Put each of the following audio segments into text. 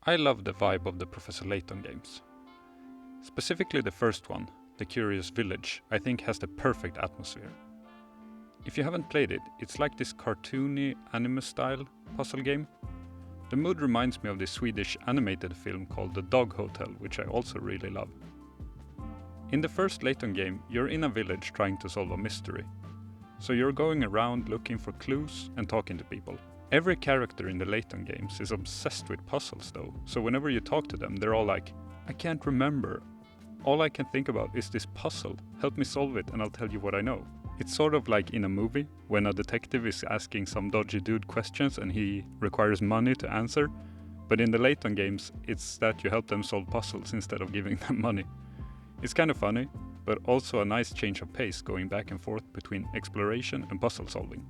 I love the vibe of the Professor Layton games. Specifically the first one, The Curious Village, I think has the perfect atmosphere. If you haven't played it, it's like this cartoony anime-style puzzle game. The mood reminds me of this Swedish animated film called The Dog Hotel, which I also really love. In the first Layton game, you're in a village trying to solve a mystery. So you're going around looking for clues and talking to people. Every character in the Layton games is obsessed with puzzles though, so whenever you talk to them, they're all like, I can't remember. All I can think about is this puzzle. Help me solve it and I'll tell you what I know. It's sort of like in a movie, when a detective is asking some dodgy dude questions and he requires money to answer. But in the Layton games, it's that you help them solve puzzles instead of giving them money. It's kind of funny, but also a nice change of pace going back and forth between exploration and puzzle solving.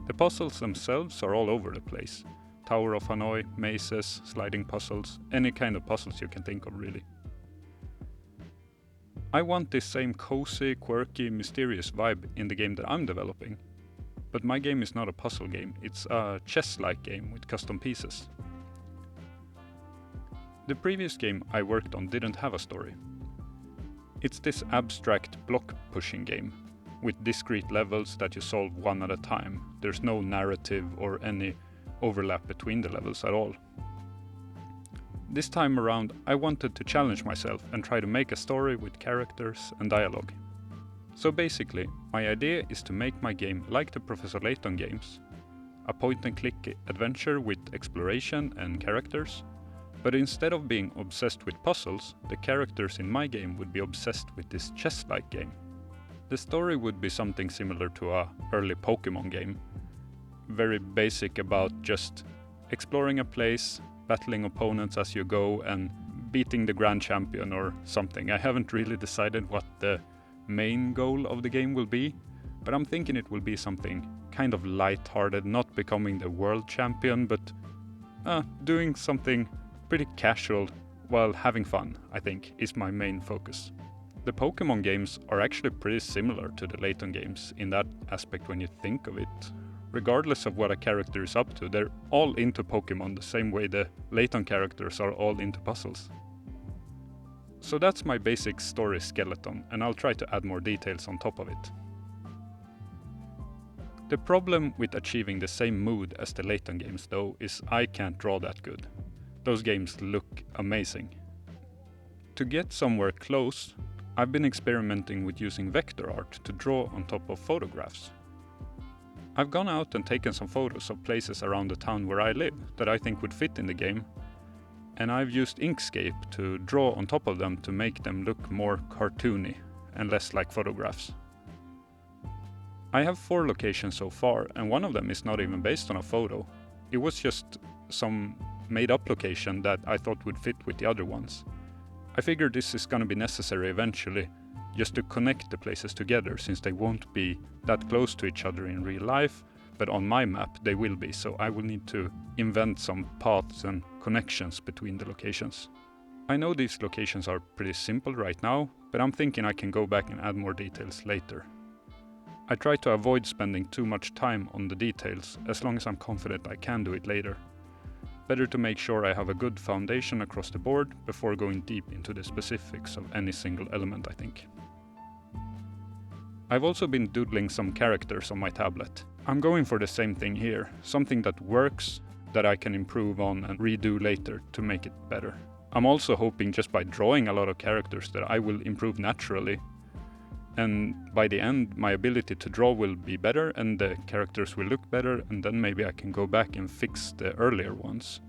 The puzzles themselves are all over the place. Tower of Hanoi, mazes, sliding puzzles, any kind of puzzles you can think of really. I want this same cozy, quirky, mysterious vibe in the game that I'm developing. But my game is not a puzzle game, it's a chess-like game with custom pieces. The previous game I worked on didn't have a story. It's this abstract block-pushing game, with discrete levels that you solve one at a time. There's no narrative or any overlap between the levels at all. This time around, I wanted to challenge myself and try to make a story with characters and dialogue. So basically, my idea is to make my game like the Professor Layton games, a point-and-click adventure with exploration and characters, but instead of being obsessed with puzzles, the characters in my game would be obsessed with this chess-like game. The story would be something similar to a early Pokemon game, very basic about just exploring a place, battling opponents as you go and beating the grand champion or something. I haven't really decided what the main goal of the game will be, but I'm thinking it will be something kind of light-hearted, not becoming the world champion, but doing something pretty casual while having fun, I think, is my main focus. The Pokemon games are actually pretty similar to the Layton games in that aspect when you think of it. Regardless of what a character is up to, they're all into Pokemon the same way the Layton characters are all into puzzles. So that's my basic story skeleton, and I'll try to add more details on top of it. The problem with achieving the same mood as the Layton games though is I can't draw that good. Those games look amazing. To get somewhere close, I've been experimenting with using vector art to draw on top of photographs. I've gone out and taken some photos of places around the town where I live that I think would fit in the game, and I've used Inkscape to draw on top of them to make them look more cartoony and less like photographs. I have 4 locations so far, and one of them is not even based on a photo. It was just some made-up location that I thought would fit with the other ones. I figured this is gonna be necessary eventually, just to connect the places together, since they won't be that close to each other in real life, but on my map they will be, so I will need to invent some paths and connections between the locations. I know these locations are pretty simple right now, but I'm thinking I can go back and add more details later. I try to avoid spending too much time on the details, as long as I'm confident I can do it later. Better to make sure I have a good foundation across the board before going deep into the specifics of any single element, I think. I've also been doodling some characters on my tablet. I'm going for the same thing here, something that works, that I can improve on and redo later to make it better. I'm also hoping just by drawing a lot of characters that I will improve naturally, and by the end my ability to draw will be better and the characters will look better, and then maybe I can go back and fix the earlier ones.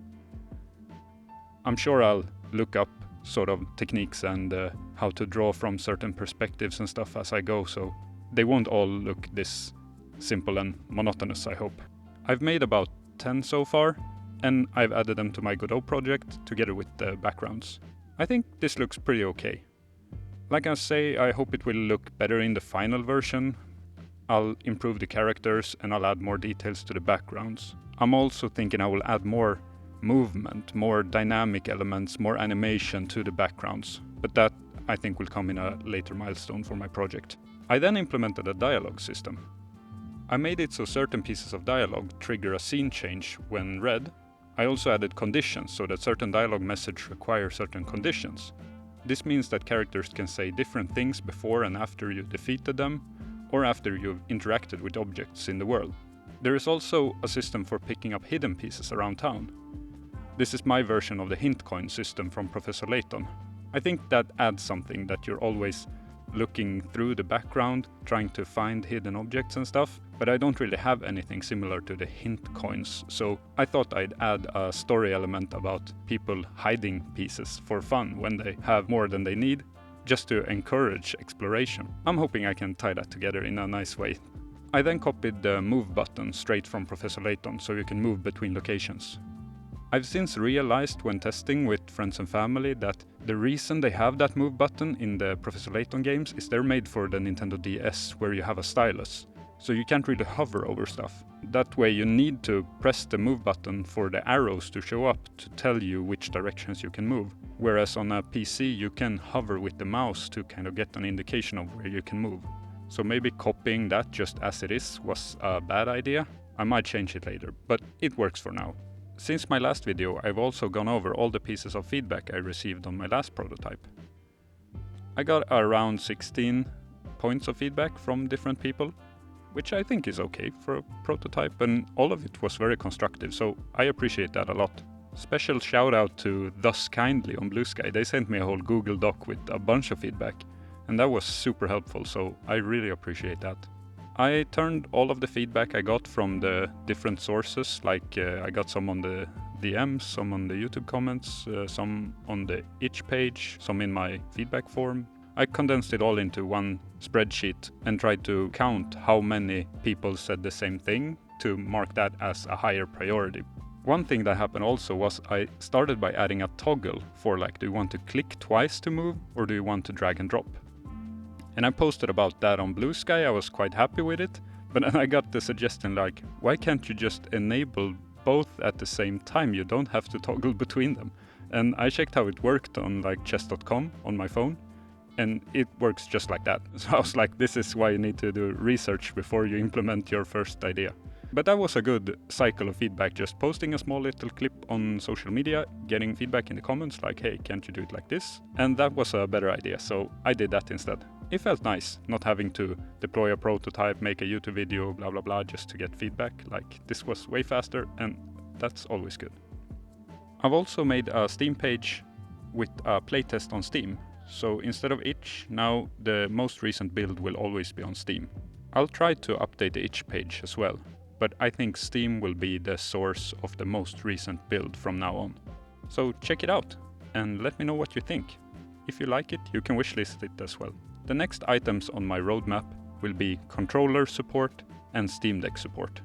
I'm sure I'll look up sort of techniques and how to draw from certain perspectives and stuff as I go, so they won't all look this simple and monotonous, I hope. I've made about 10 so far, and I've added them to my Godot project together with the backgrounds. I think this looks pretty okay. Like I say, I hope it will look better in the final version. I'll improve the characters and I'll add more details to the backgrounds. I'm also thinking I will add more movement, more dynamic elements, more animation to the backgrounds, but that I think will come in a later milestone for my project. I then implemented a dialogue system. I made it so certain pieces of dialogue trigger a scene change when read, I also added conditions so that certain dialogue messages require certain conditions. This means that characters can say different things before and after you defeated them, or after you've interacted with objects in the world. There is also a system for picking up hidden pieces around town. This is my version of the hint coin system from Professor Layton. I think that adds something, that you're always looking through the background, trying to find hidden objects and stuff, but I don't really have anything similar to the hint coins, so I thought I'd add a story element about people hiding pieces for fun when they have more than they need, just to encourage exploration. I'm hoping I can tie that together in a nice way. I then copied the move button straight from Professor Layton so you can move between locations. I've since realized when testing with friends and family that the reason they have that move button in the Professor Layton games is they're made for the Nintendo DS, where you have a stylus, so you can't really hover over stuff. That way you need to press the move button for the arrows to show up to tell you which directions you can move, whereas on a PC you can hover with the mouse to kind of get an indication of where you can move. So maybe copying that just as it is was a bad idea. I might change it later, but it works for now. Since my last video, I've also gone over all the pieces of feedback I received on my last prototype. I got around 16 points of feedback from different people, which I think is okay for a prototype, and all of it was very constructive, so I appreciate that a lot. Special shout out to Thus Kindly on Blue Sky. They sent me a whole Google Doc with a bunch of feedback, and that was super helpful, so I really appreciate that. I turned all of the feedback I got from the different sources, like I got some on the DMs, some on the YouTube comments, some on the itch page, some in my feedback form. I condensed it all into one spreadsheet and tried to count how many people said the same thing to mark that as a higher priority. One thing that happened also was I started by adding a toggle for, like, do you want to click twice to move or do you want to drag and drop? And I posted about that on Blue Sky. I was quite happy with it, but then I got the suggestion, like, why can't you just enable both at the same time? You don't have to toggle between them. And I checked how it worked on like chess.com on my phone, and it works just like that. So I was like, this is why you need to do research before you implement your first idea. But that was a good cycle of feedback, just posting a small little clip on social media, getting feedback in the comments like, hey, can't you do it like this? And that was a better idea, so I did that instead. It felt nice, not having to deploy a prototype, make a YouTube video, blah blah blah, just to get feedback. Like, this was way faster, and that's always good. I've also made a Steam page with a playtest on Steam. So instead of itch, now the most recent build will always be on Steam. I'll try to update the itch page as well, but I think Steam will be the source of the most recent build from now on. So check it out and let me know what you think. If you like it, you can wishlist it as well. The next items on my roadmap will be controller support and Steam Deck support.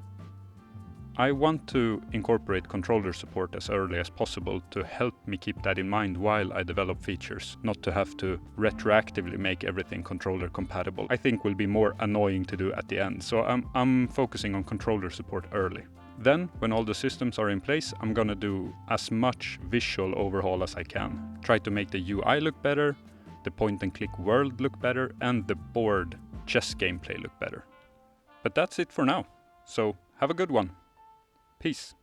I want to incorporate controller support as early as possible to help me keep that in mind while I develop features, not to have to retroactively make everything controller compatible. I think will be more annoying to do at the end, so I'm focusing on controller support early. Then, when all the systems are in place, I'm gonna do as much visual overhaul as I can. Try to make the UI look better, the point and click world look better, and the board chess gameplay look better. But that's it for now, so have a good one. Peace.